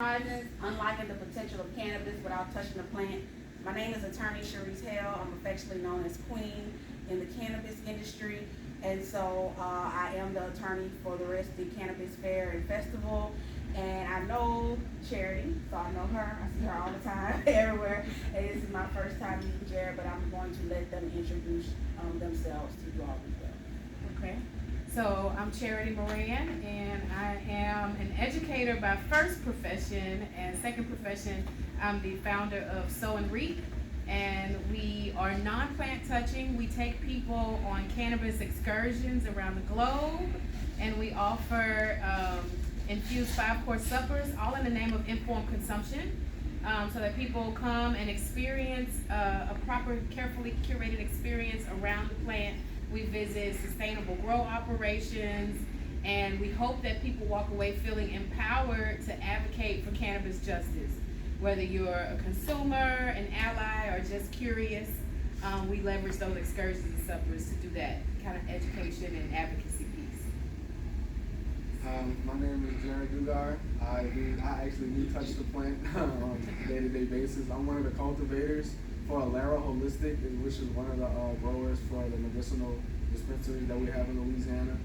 Horizons, unlocking the potential of cannabis without touching the plant. My name is Attorney Cherise Hale. I'm affectionately known as Queen in the cannabis industry. And so I am the attorney for the Red Stick Cannabis Fair and Festival. And I know Charity, so I know her. I see her all the time, everywhere. And this is my first time meeting Jared, but I'm going to let them introduce themselves to you all as well. Okay, so I'm Charity Moran, and I am an educator by first profession, and second profession, I'm the founder of Sow and Reap, and we are non-plant touching. We take people on cannabis excursions around the globe, and we offer infused 5-course suppers, all in the name of informed consumption, so that people come and experience a proper, carefully curated experience around the plant. We visit sustainable grow operations, and we hope that people walk away feeling empowered to advocate for cannabis justice. Whether you're a consumer, an ally, or just curious, we leverage those excursions and suppers to do that kind of education and advocacy piece. My name is Jared Dugar. I actually do touch the plant on a day-to-day basis. I'm one of the cultivators for Alara Holistic, which is one of the growers for the medicinal dispensaries that we have in Louisiana.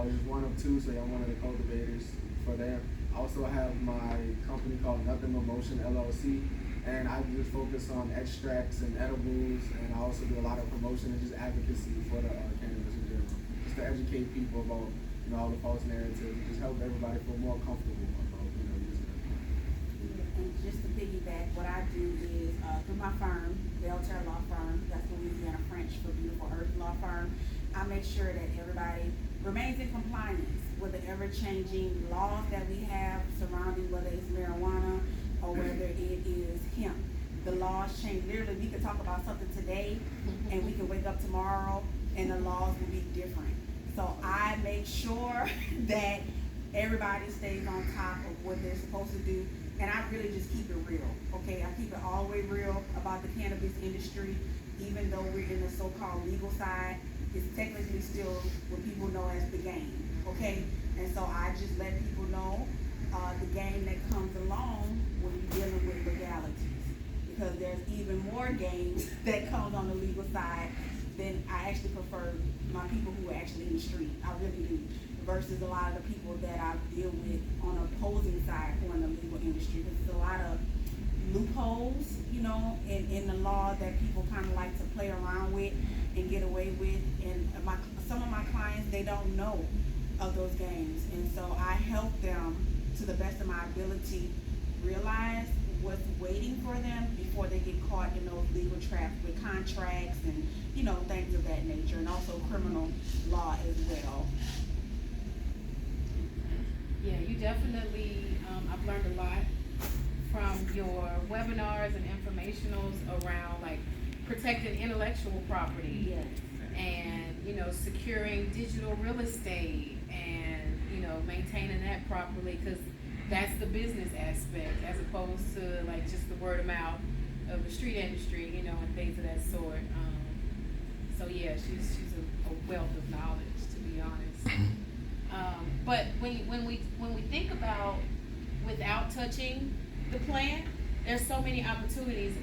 Just one of two, so I'm one of the cultivators for them. I also have my company called Nothing But Motion LLC, and I just focus on extracts and edibles, and I also do a lot of promotion and just advocacy for the cannabis in general, just to educate people about all the false narratives and just help everybody feel more comfortable about using it. And just to piggyback, what I do is through my firm, Belter Law Firm, that's Louisiana French for Beautiful Earth Law Firm, I make sure that everybody remains in compliance with the ever-changing laws that we have surrounding whether it's marijuana or whether it is hemp. The laws change. Literally, we could talk about something today and we can wake up tomorrow and the laws will be different. So I make sure that everybody stays on top of what they're supposed to do. And I really just keep it real, okay? I keep it all the way real about the cannabis industry, even though we're in the so-called legal side. It's technically still what people know as the game, okay? And so I just let people know the game that comes along when you're dealing with legalities. Because there's even more games that comes on the legal side than I actually prefer my people who are actually in the street. I really do. Versus a lot of the people that I deal with on the opposing side who are in the legal industry. There's a lot of loopholes, in the law that people kind of like to play around with and get away with. And some of my clients, they don't know of those games. And so I help them to the best of my ability realize what's waiting for them before they get caught in those legal traps with contracts and, things of that nature, and also criminal law as well. Yeah, you definitely, I've learned a lot from your webinars and informationals around like protecting intellectual property. Yes. And, securing digital real estate and, maintaining that properly, because that's the business aspect as opposed to like just the word of mouth of the street industry, and things of that sort. So yeah, she's a wealth of knowledge, to be honest. But when we think about without touching the plant, there's so many opportunities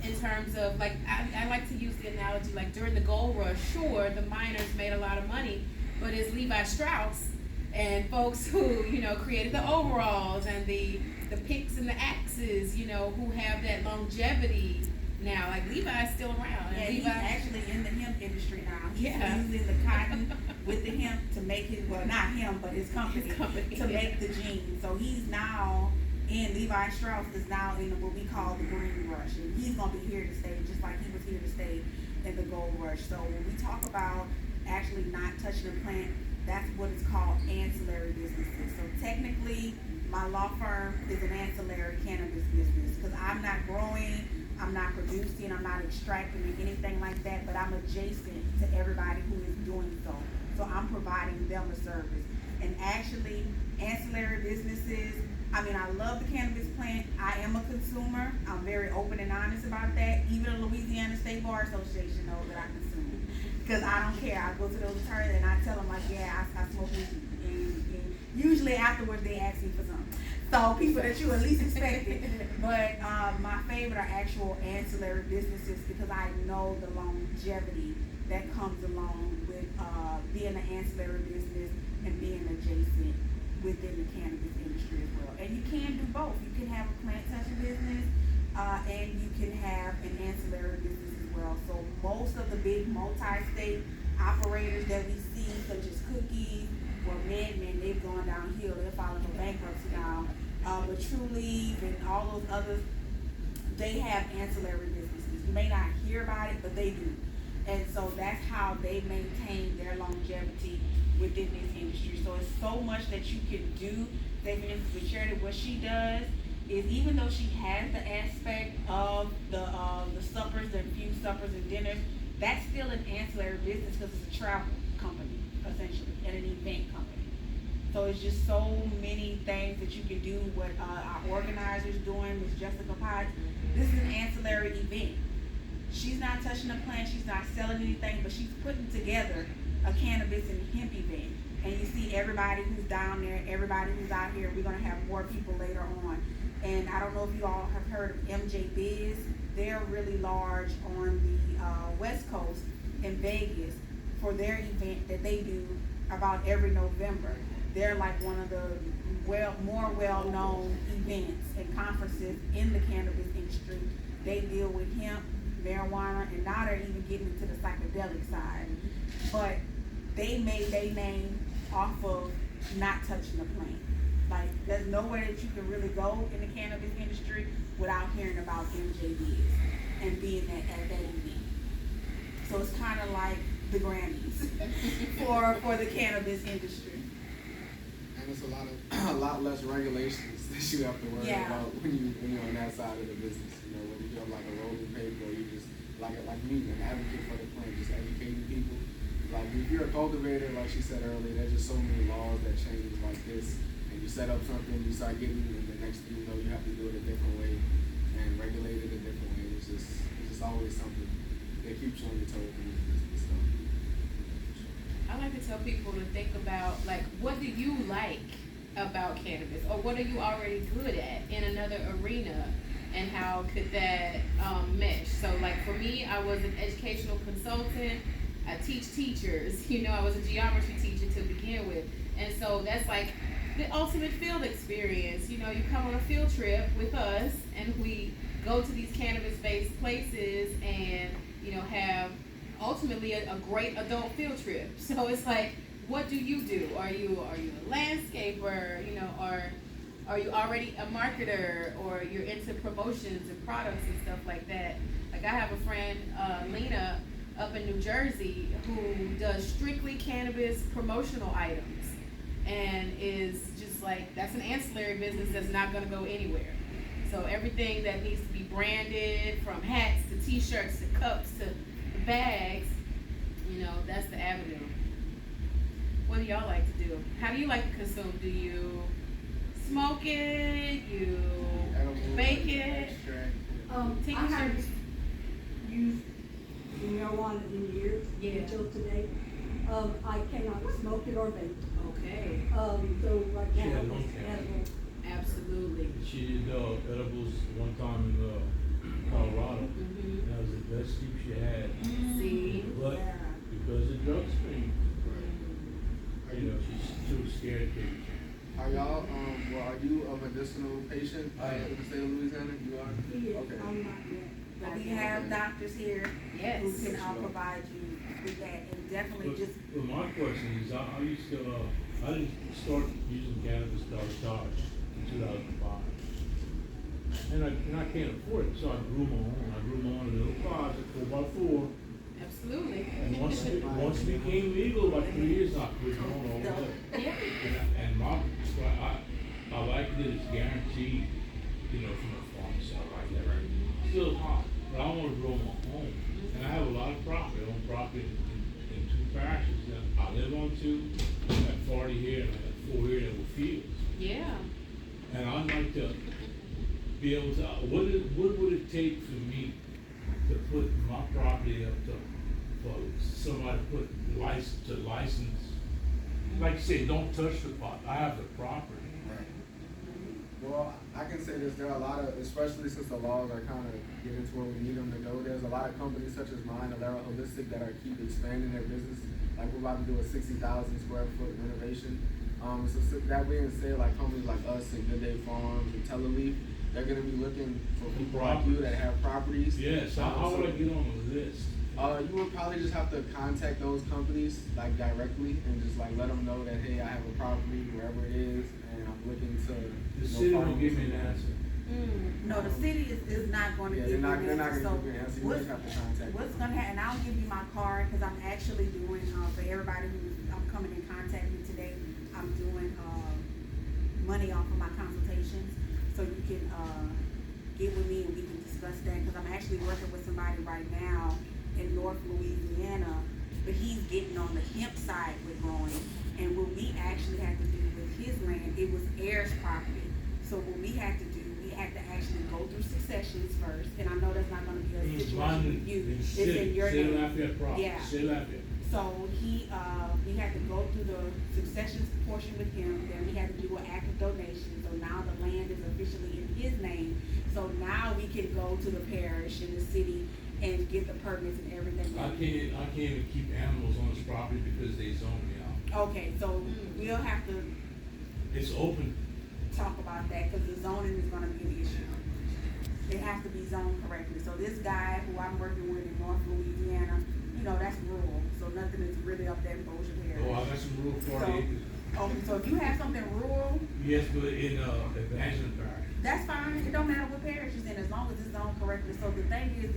in terms of like I like to use the analogy like during the gold rush. Sure, the miners made a lot of money, but it's Levi Strauss and folks who created the overalls and the picks and the axes, who have that longevity now. Like Levi's still around. Yeah, and he's actually in the hemp industry now. He's in the cotton with the hemp to make his, well, not him, but his company to make the jeans. So he's now in, Levi Strauss is now in what we call the green rush. And he's going to be here to stay, just like he was here to stay in the gold rush. So when we talk about actually not touching the plant, that's what it's called, ancillary businesses. So technically, my law firm is an ancillary cannabis business because I'm not growing, I'm not producing, I'm not extracting or anything like that, but I'm adjacent to everybody who is doing so. So I'm providing them a service. And actually, ancillary businesses, I love the cannabis plant. I am a consumer. I'm very open and honest about that. Even the Louisiana State Bar Association knows that I consume. Because I don't care. I go to those attorneys and I tell them, like, yeah, I smoke weed. And usually afterwards they ask me for something. So people that you at least expected. But my favorite are actual ancillary businesses because I know the longevity that comes along with being an ancillary business and being adjacent within the cannabis industry as well. And you can do both. You can have a plant touching business and you can have an ancillary business as well. So most of the big multi-state operators that we see, such as Cookies or Madman, they've gone downhill. They're filing for bankruptcy now. But True Leaf and all those others, they have ancillary businesses. You may not hear about it, but they do. And so that's how they maintain their longevity within this industry. So it's so much that you can do. Say for instance with Charity, what she does is even though she has the aspect of the suppers, the infused suppers and dinners, that's still an ancillary business because it's a travel company essentially and an event company. So it's just so many things that you can do. What our organizer's doing, Ms. Jessica Potts, this is an ancillary event. She's not touching the plant, she's not selling anything, but she's putting together a cannabis and hemp event. And you see everybody who's down there, everybody who's out here. We're gonna have more people later on. And I don't know if you all have heard of MJ Biz. They're really large on the West Coast in Vegas for their event that they do about every November. They're like one of the more well-known events and conferences in the cannabis industry. They deal with hemp, marijuana, and now they're even getting into the psychedelic side. But they made their name off of not touching the plant. Like, there's nowhere that you can really go in the cannabis industry without hearing about MJBs and being at that event. So it's kind of like the Grammys for the cannabis industry. And it's a lot less regulations that you have to worry about when you're on that side of the business. You know, when you have like a rolling paper, or you just like me, an advocate for the plant, just educating people. Like if you're a cultivator, like she said earlier, there's just so many laws that change like this. And you set up something, you start getting, and the next thing you know, you have to do it a different way and regulate it a different way. It's just always something that keeps you on your toes in this business. So. I like to tell people to think about, like, what do you like about cannabis, or what are you already good at in another arena, and how could that mesh? So, like, for me, I was an educational consultant. I teach teachers. You know, I was a geometry teacher to begin with, and so that's like the ultimate field experience. You know, you come on a field trip with us, and we go to these cannabis-based places, and you know, have ultimately a great adult field trip. So it's like, what do? Are you a landscaper? You know, or are you already a marketer, or you're into promotions and products and stuff like that? Like I have a friend, Lena, up in New Jersey, who does strictly cannabis promotional items, and is just like, that's an ancillary business that's not gonna go anywhere. So everything that needs to be branded, from hats to t-shirts to cups to bags, you know, that's the avenue. What do y'all like to do? How do you like to consume? Do you smoke it? You bake it? I haven't used marijuana in years until today. I cannot smoke it or bake. Okay. So right now She had it's lung cancer. edible. Absolutely. She did edibles one time in Colorado. Mm-hmm. That was the best sleep she had. See? But because of drug screen, you know, she's too scared to. Are y'all, are you a medicinal patient in the state of Louisiana? You are? Yes, Okay. I'm not yet. But we have doctors here Yes. who can provide you with that, and definitely But, just but my question is, I used to, I didn't start using cannabis till I was college in 2005. And I can't afford it, so I grew my own. I grew my own in a little closet, 4x4. Absolutely. And once it became legal, about 3 years, I quit my own all the way. Yeah. And I like that it's guaranteed, you know, from a pharmacy. I like that, right? Still hot, but I want to grow my own. And I have a lot of property. I own property in 2 parishes. And I live on 2. I got 40 here, and I got 4 here that were fields. Yeah. And I'd like to be able to, what would it take for me to put my property up to, for somebody to put license? Like you say, don't touch the pot. I have the property. Well, I can say this, there are a lot of, especially since the laws are kind of getting to where we need them to go, there's a lot of companies such as mine, Alera Holistic, that are keep expanding their business. Like we're about to do a 60,000 square foot renovation. So that being said, like companies like us and Good Day Farms and Teleleaf, they're gonna be looking for people like you that have properties. Yes, how would I get on the list? You would probably just have to contact those companies like directly and just like let them know that, hey, I have a property wherever it is and I'm looking to. The city won't give me an answer. No, the city is not gonna give you an They're not answer. gonna give you an answer. You just have to contact What's them. gonna happen, and I'll give you my card, cause I'm actually doing, for everybody I'm coming in contact with today, I'm doing, money off of my consultations. So you can, get with me and we can discuss that, cause I'm actually working with somebody right now in North Louisiana, but he's getting on the hemp side with growing. And what we actually had to do with his land, it was heirs property. So what we had to do, we had to actually go through successions first, and I know that's not gonna be a It's situation mine, with you, it's it's in your City name. Lafayette property, Yeah. City Lafayette. So we had to go through the successions portion with him, then we had to do an active donation, so now the land is officially in his name. So now we can go to the parish and the city and get the permits and everything. I can't even keep animals on this property because they zone me out. Okay, so we'll have to It's open. talk about that, cause the zoning is gonna be an issue. It has to be zoned correctly, so this guy who I'm working with in North Louisiana, you know, that's rural, so nothing is really up that Bossier area. Oh, I got some rural 40 So- acres. Okay, so if you have something rural, Yes, but in, Evangeline Parish. that's fine, it don't matter what parish it's in, as long as it's zoned correctly. So the thing is,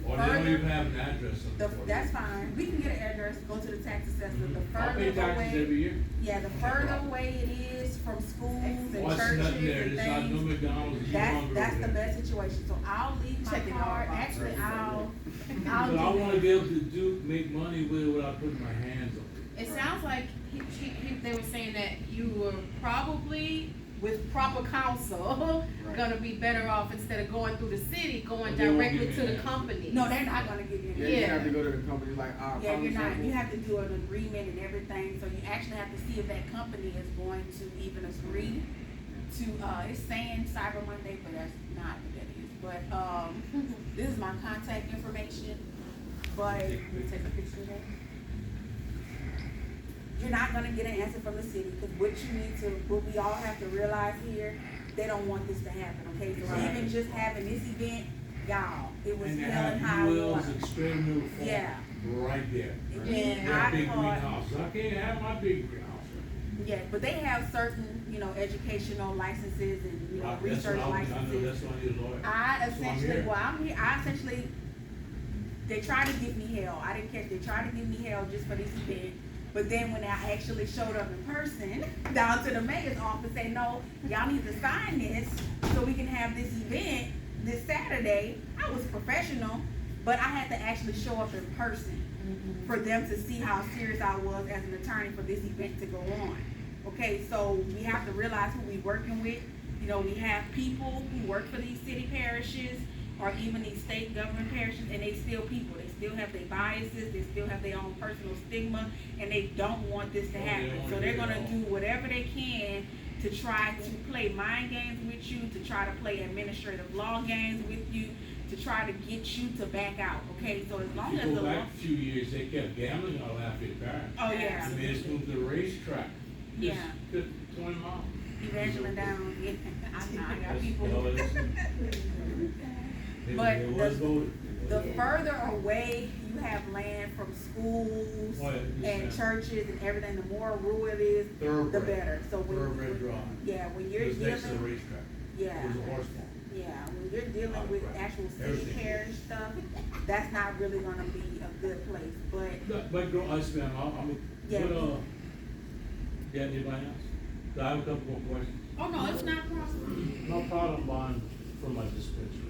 Or they don't even have an address on the 40 that's acres. fine, we can get an address, go to the tax assessor, the I pay further taxes every away, year. yeah, the further away it is from schools and Oh, it's churches nothing there, and there's not no things, McDonald's, you that's hungry the over there. best situation. So I'll leave my Check it out. card, actually, I'll But I do wanna that. be able to make money with it without putting my hands on it. It sounds like they were saying that you were probably, with proper counsel, Right. gonna be better off instead of going through the city, going But they won't directly give to me the an answer. company. No, they're not gonna give you Yeah, any. you have to go to the companies like Yeah, you're not, example, you have to do an agreement and everything, so you actually have to see if that company is going to even agree to, it's saying Cyber Monday, but that's not what that is. But, this is my contact information, but Can we take a picture of that? you're not gonna get an answer from the city, cause what you need to, what we all have to realize here, they don't want this to happen, okay? So Right. even just having this event, y'all, it was And they hell and have high UL's water. extreme new farm Yeah. right there. Yeah. That big I caught- greenhouse, I can't have my big greenhouse. Yeah, but they have certain, you know, educational licenses and, you know, That's research what I know, licenses. that's why I need a lawyer. I That's why I'm essentially, here. well, I'm here, I essentially, they tried to give me hell, I didn't catch, they tried to give me hell just for this event. But then when I actually showed up in person, down to the mayor's office, say, no, y'all need to sign this so we can have this event this Saturday. I was professional, but I had to actually show up in person for them to see how serious I was as an attorney for this event to go on. Okay, so we have to realize who we working with. You know, we have people who work for these city parishes or even these state government parishes, and they still people. They still have their biases, they still have their own personal stigma, and they don't want this to Oh, they happen. don't So want they're it at gonna all. do whatever they can to try to play mind games with you, to try to play administrative law games with you, to try to get you to back out, okay? So as long If as you the go law. back a few years, they kept gambling on Lafayette Parish. Oh, yeah. I mean, it's moved to the racetrack. Just Yeah. 20 miles. Evangeline down, yeah, I know, I got That's- people. well, it's- But It was voted. The further away you have land from schools Oh, yeah, and yes, churches and everything, the more rural it is, the Thoroughbred. better. So Thoroughbred drive. yeah, when you're It was next to the dealing, racetrack. yeah, It was a horse farm. yeah, when you're dealing with Right. actual city Everything. parish stuff, that's not really gonna be a good place, but But grow, I'm a, Yeah. but, yeah, anybody else? I have a couple more questions. oh no, it's not possible. No problem buying from my dispensary.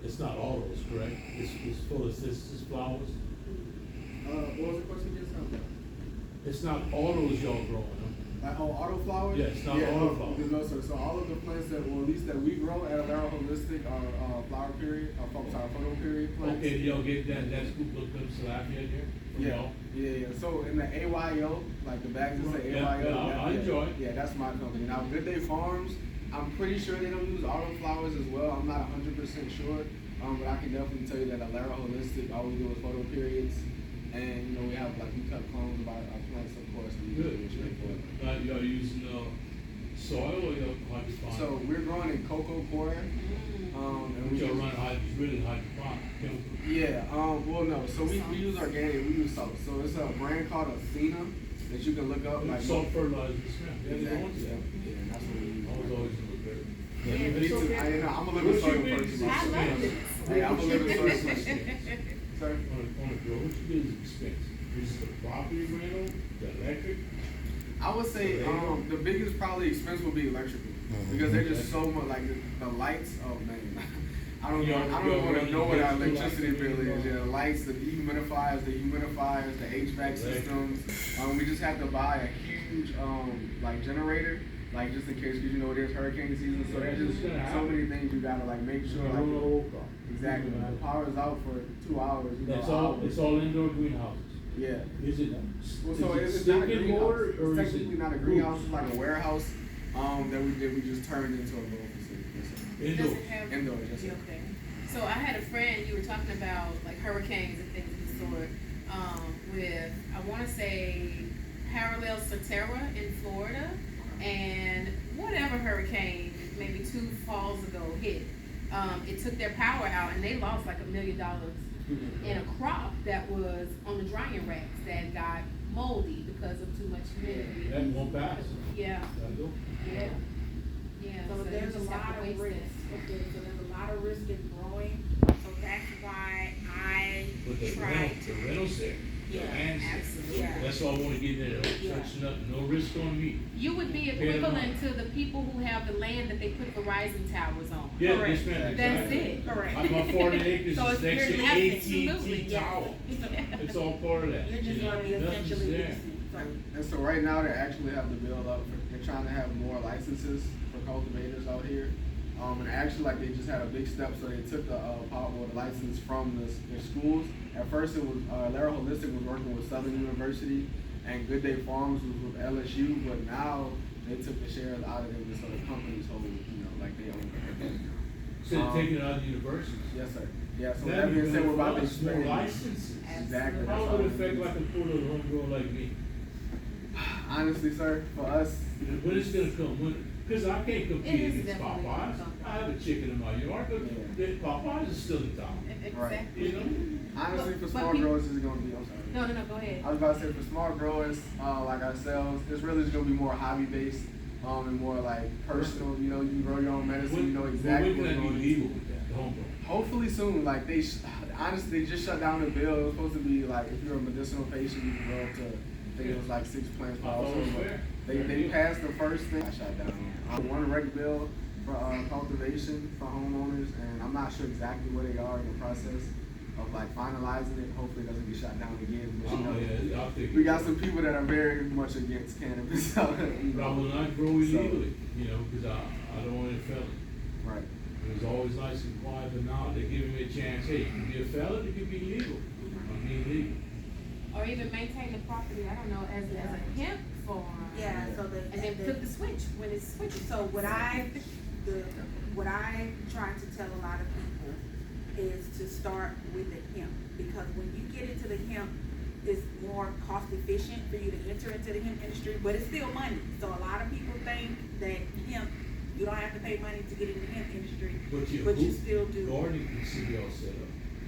It's not all those, correct? It's full of citizens flowers. what was the question again? It's not all those y'all growing, huh? Like autoflowers? Yes, not yeah, autoflowers. No, sir. So all of the plants that, well, at least that we grow at Alera Holistic are flower period, photo period plants. Okay, y'all get that scoop look them tilapia there? From Yeah, y'all? yeah. So in the AYO, like the bags that say Yeah, AYO, yeah, I enjoy it. Yeah, that's my company. Now, Good Day Farms, I'm pretty sure they don't use autoflowers as well. I'm not 100% sure, but I can definitely tell you that Alera Holistic, all we do is photo periods, and you know we have like we cut clones of our plants, of course. And we Good. do it straightforward. Y'all using, soil or y'all hydroponic? So we're growing in cocoa coir, and we Y'all use, run really hydroponic, chemical. yeah, well no, so we use organic, we use salt. So it's a brand called Athena that you can look up. Like Salt fertilizer, yeah, they exactly, want yeah, that. yeah, that's what we use. I was always in the better. Yeah, me too. I'm a living soil person. I love this. Hey, I'm a living soil person. Sir? On the grow, what's your biggest expense? Is it the property rental, the electric? I would say the biggest probably expense would be electrical because they're just so much like the lights. Oh man, I don't want to know what our electricity bill is. Yeah, the lights, the humidifiers, the HVAC systems. We just have to buy a huge like generator. Like just in case, because you know it is hurricane season, so there's just so many things you gotta like make sure. Like, exactly, when the power is out for 2 hours. You That's know, all, it's all indoor greenhouses. Yeah. Is it, Well, so is it it's not a stick and greenhouse. mortar, It's or is it? technically not a greenhouse. It's like a warehouse that we just turned into a little facility. Yes, sir. Indoor. Does it have? Indoors, yes, sir. Okay. So I had a friend, you were talking about like hurricanes and things of the sort, with, I wanna say, Parallel Soterra in Florida, and whatever hurricane, maybe 2 falls ago hit, it took their power out and they lost like $1 million in a crop that was on the drying racks that got moldy because of too much humidity. That won't pass. Yeah, Gotta go. yeah, yeah. So you there's a just have lot to of waste risk. it. Okay, so there's a lot of risk in growing, so that's why I But the try rental, to. the rental's there. The Yeah, land's there. absolutely. Yeah. That's all I wanna get in there. Yeah. Touch nothing, no risk on me. You would be equivalent to the people who have the land that they put Verizon towers on. Yeah, Correct. yes, ma'am, That's exactly. it. Correct. Like my 40 acres So is it's next to very- AT&T absolutely, yeah. tower. Yeah. It's all part of that. You're just you know? gonna be Nothing's essentially there. leasing, so. And so right now they actually have the bill up. They're trying to have more licenses for cultivators out here. And actually, like they just had a big step, so they took the power board license from the schools. At first, it was Alera Holistic was working with Southern University, and Good Day Farms was with LSU. But now they took the shares out of them, so the companies hold, you know, like they own it. Instead of taking it out of the universities. Yes, sir. Yeah. So That'd that be being said, we're about to good for us, more expand. licenses. Exactly. How would it affect like a poor little homegrown like me? Honestly, sir, for us, When it's gonna come, cause I can't compete It is against definitely gonna Popeyes. come. I have a chicken in my yard, but Popeyes is still in town, Exactly. you know? honestly, for But small people- growers, it's gonna be. I'm sorry. No, go ahead. I was about to say for small growers like ourselves, it's really just gonna be more hobby based and more like personal. You know, you can grow your own medicine. You know exactly When what's can that going be into. legal with that, the homegrown? Hopefully soon. Like honestly, they just shut down the bill. It was supposed to be like if you're a medicinal patient, you can grow up to. I think it was like 6 plants per I thought it was household. fair. They passed the first thing. I shut down. One rec bill for cultivation for homeowners, and I'm not sure exactly where they are in the process of like finalizing it. Hopefully it doesn't get shut down again. But, you know, Yeah, I'll take it. we got some people that are very much against cannabis. But I will not grow illegally, you know, cause I don't want to be a felon. Right. It was always nice and quiet, but now they're giving me a chance, hey, you can be a felon, you can be legal. I'm being legal. Or even maintain the property, I don't know, as a hemp farm. Yeah, so And then flip the switch when it's switching. So what I try to tell a lot of people is to start with the hemp, because when you get into the hemp, it's more cost efficient for you to enter into the hemp industry, but it's still money. So a lot of people think that hemp, you don't have to pay money to get into the hemp industry, But you still do. Gardening can see y'all set up.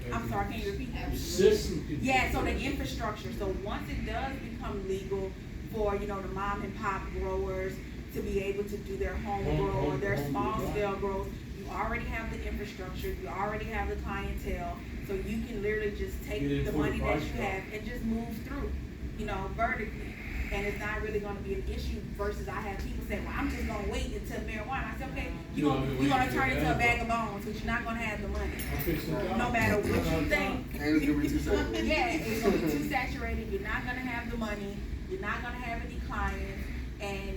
I'm sorry, can you repeat that? The system can. Yeah, so the infrastructure, so once it does become legal for, you know, the mom and pop growers to be able to do their home grow or their small scale growth, you already have the infrastructure, you already have the clientele, so you can literally just take Get in the for the money that price you drop. have and just move through, you know, vertically. And it's not really gonna be an issue versus I have people say, well, I'm just gonna wait until marijuana. I said, okay, you're gonna turn into a bag of bones, but you're not gonna have the money. I'm fixing it up. No matter what you think. And it's gonna be too saturated. Yeah, it's gonna be too saturated, you're not gonna have the money, you're not gonna have any clients, and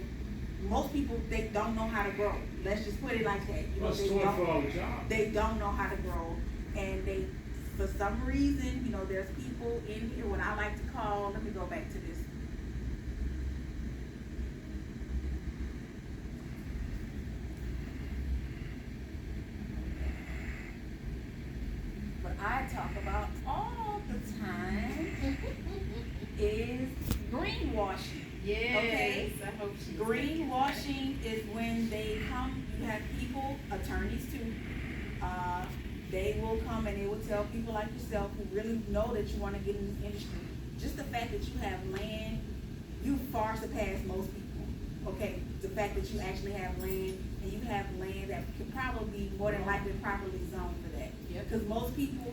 most people, they don't know how to grow. Let's just put it like that. You know, Well, it's they 24-hour job. don't know how to grow, and they, for some reason, you know, there's people in here, what I like to call, let me go back to this. What I talk about all the time is greenwashing. Yes, Okay. I hope she's. Greenwashing is when they come, you have people, attorneys too, they will come and they will tell people like yourself who really know that you wanna get in this industry. Just the fact that you have land, you far surpass most people, okay? The fact that you actually have land, and you have land that could probably be more than likely properly zoned for that. Yep. Cause most people,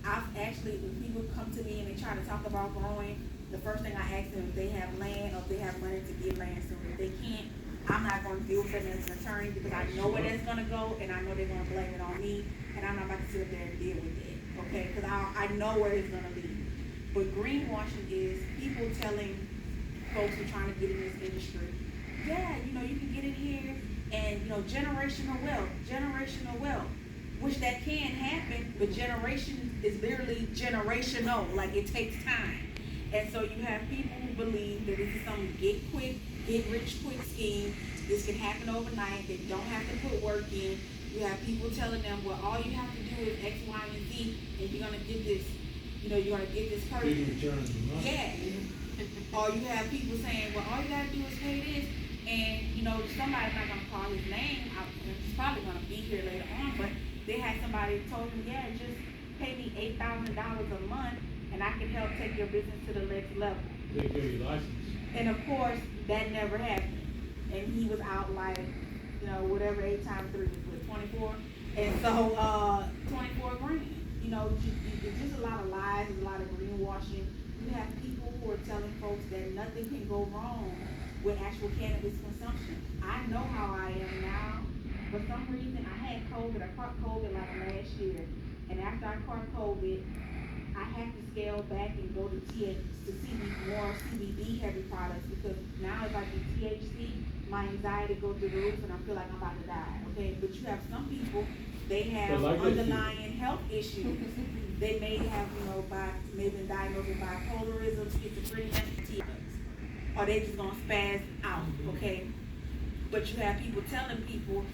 I've actually, when people come to me and they try to talk about growing, the first thing I ask them if they have land or if they have money to get land soon. If they can't, I'm not gonna deal with them as an attorney because I know where that's gonna go and I know they're gonna blame it on me and I'm not about to sit up there and deal with it, okay? Cause I know where it's gonna lead. But greenwashing is people telling folks who are trying to get in this industry, yeah, you know, you can get in here and, you know, generational wealth, which that can happen, but generation is literally generational, like it takes time. And so you have people who believe that this is some get rich quick scheme. This can happen overnight. They don't have to put work in. You have people telling them, well, all you have to do is X, Y, and Z, and you're gonna get this, you know, you're gonna get this Big person. return on the money. Yeah. Or you have people saying, well, all you gotta do is pay this, and, you know, somebody's not gonna call his name. He's probably gonna be here later on, but they had somebody told him, yeah, just pay me $8,000 a month, and I can help take your business to the next level. They give you license. And of course, that never happened. And he was out like, you know, whatever 8 times 3 is what, 24? And so, 24 grand. You know, it's just a lot of lies, a lot of greenwashing. You have people who are telling folks that nothing can go wrong with actual cannabis consumption. I know how I am now. For some reason, I had COVID. I caught COVID like last year. And after I caught COVID, I had to scale back and go to more CBD heavy products because now if I do THC, my anxiety goes through the roof and I feel like I'm about to die, okay? But you have some people, they have But like underlying health issues. They may have, you know, maybe been diagnosed with bipolarism, schizophrenia, or they just gonna spaz out, okay? But you have people telling people,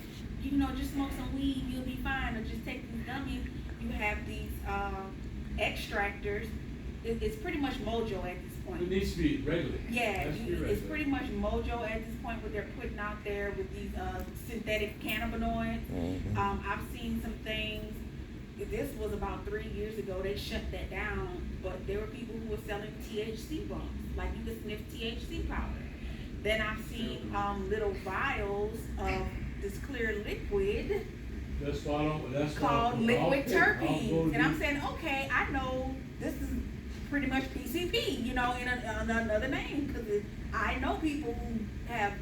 you know, just smoke some weed, you'll be fine, or just take these gummies. You have these extractors. It's pretty much mojo at this point. It needs to be regulated. Yeah, Has to be it's regulated. pretty much mojo at this point, what they're putting out there with these synthetic cannabinoids. I've seen some things. This was about 3 years ago. They shut that down, but there were people who were selling THC bumps, like you could sniff THC powder. Then I've seen little vials of this clear liquid That's why I don't, that's why. called liquid I'll terpenes. go And I'm do- saying, okay, I know this is pretty much PCP, you know, in another name, because I know people who have,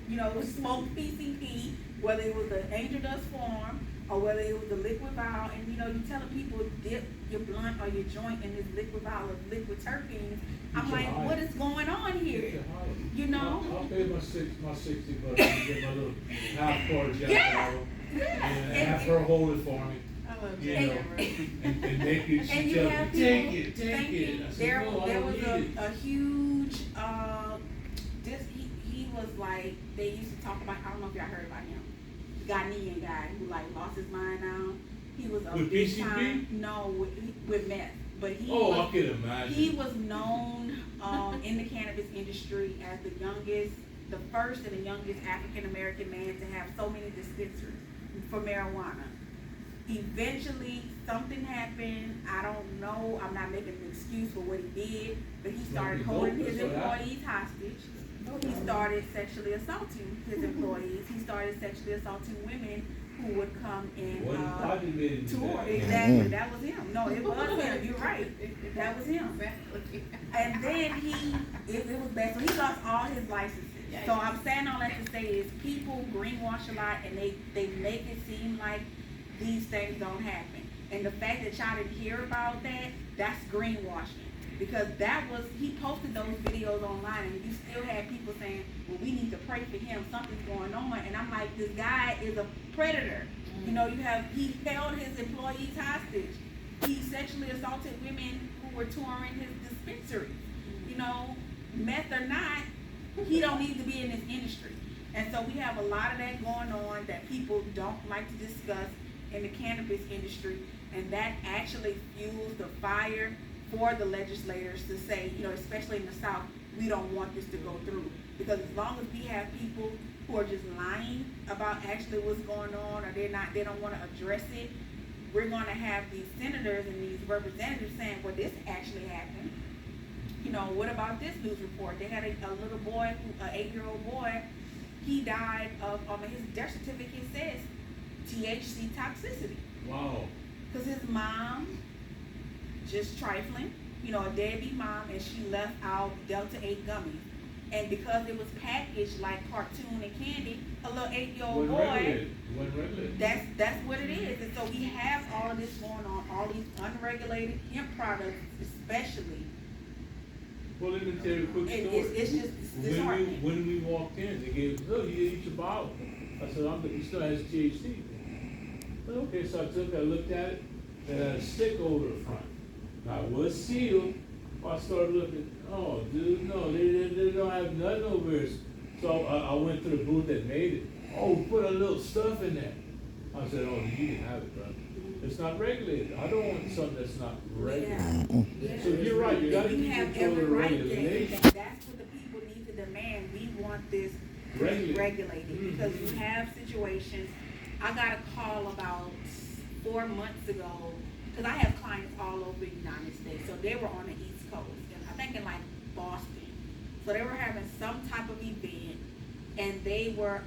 you know, smoked PCP, whether it was the angel dust form or whether it was the liquid vial, and you know, you telling people dip your blunt or your joint in this liquid vial of liquid terpenes. I'm Get like, your high. what is going on Get here? your high. You know? I'll pay my $60 to get my little half quarter Jack Yeah. bottle. Yeah. And have her hold it for me. I love You Jay know, Everett. and make it, And she you tells have me, people take it. thinking I said, there no, I there don't was need it. a huge he was like, they used to talk about, I don't know if y'all heard about him, the Ghanaian guy who like lost his mind now. He was a With big PCP? time, no, with meth, but he Oh, was, I can imagine. he was known in the cannabis industry as the first and the youngest African American man to have so many dispensaries for marijuana. Eventually, something happened. I don't know. I'm not making an excuse for what he did, but he started Nope, holding his that's what employees hostage. He started sexually assaulting his employees. He started sexually assaulting women who would come and What he made him do tour. that. Exactly, that was him. No, it was him. You're right. That was him. Exactly. And then it was bad. So he lost all his licenses. So I'm saying all that to say is people greenwash a lot and they make it seem like these things don't happen. And the fact that y'all didn't hear about that, that's greenwashing. Because he posted those videos online, and you still had people saying, well, we need to pray for him, something's going on. And I'm like, this guy is a predator. You know, he held his employees hostage. He sexually assaulted women who were touring his dispensary. You know, meth or not, he don't need to be in this industry. And so we have a lot of that going on that people don't like to discuss in the cannabis industry, and that actually fuels the fire for the legislators to say, you know, especially in the South, we don't want this to go through. Because as long as we have people who are just lying about actually what's going on, or they don't want to address it, we're going to have these senators and these representatives saying, well, this actually happened. You know, what about this news report? They had a little boy, an 8-year-old boy, he died of, his death certificate says THC toxicity. Wow. Because his mom, just trifling, you know, a deadbeat mom, and she left out Delta 8 gummies. And because it was packaged like cartoon and candy, a little 8-year-old boy, that's what it is. And so we have all of this going on, all these unregulated hemp products, especially. Well, let me tell you a quick story. It's just disheartening. When we walked in, they gave, look, you eat your bottle. I said, it still has THC. But okay, so I looked at it, and had a stick over the front. Now, it was sealed. I started looking, oh, dude, no, they don't have nothing over here. So I went to the booth that made it. Oh, put a little stuff in there. I said, oh, you can have it, brother. It's not regulated. I don't want something that's not regulated. Yeah. So you're right, you gotta keep have control of the every right. regulation. That's what the people need to demand. We want this to be Regulated. regulated, because you have situations. I got a call about 4 months ago, because I have clients all over the United States. So they were on the East Coast, and I think in like Boston. So they were having some type of event, and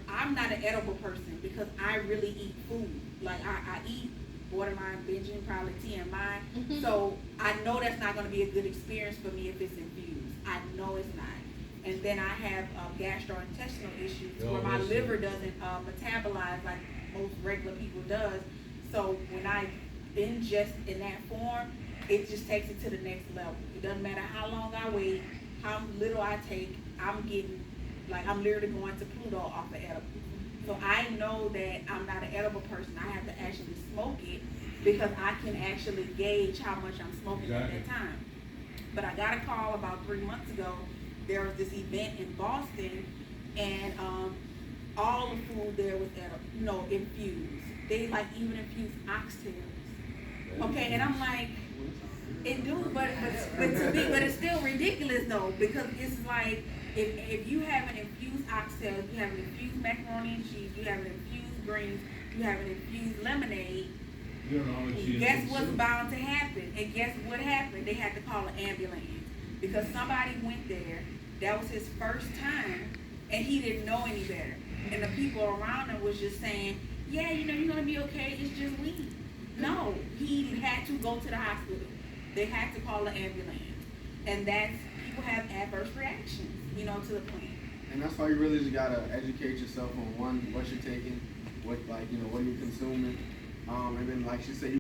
I'm not an edible person because I really eat food. Like I eat borderline binging, probably TMI. So I know that's not going to be a good experience for me if it's infused. I know it's not. And then I have gastrointestinal issues where my liver doesn't metabolize like most regular people does. So when I ingest in that form, it just takes it to the next level. It doesn't matter how long I wait, how little I take, I'm literally going to Pluto off of edible. So I know that I'm not an edible person. I have to actually smoke it because I can actually gauge how much I'm smoking at that time. But I got a call about 3 months ago. There was this event in Boston, and all the food there was edible, infused. They even infused oxtails. Okay, and I'm like, it do, but it's still ridiculous though, because it's like if you have an infused oxtail, you have an infused macaroni and cheese, you have an infused greens, you have an infused lemonade. Guess what's bound to happen? And guess what happened? They had to call an ambulance because somebody went there. That was his first time, and he didn't know any better. And the people around him was just saying, yeah, you're gonna be okay. It's just weed. No, he had to go to the hospital. They had to call an ambulance, and people have adverse reactions, to the plant. And that's why you really just gotta educate yourself on what you're taking, what you're consuming, and then like she said,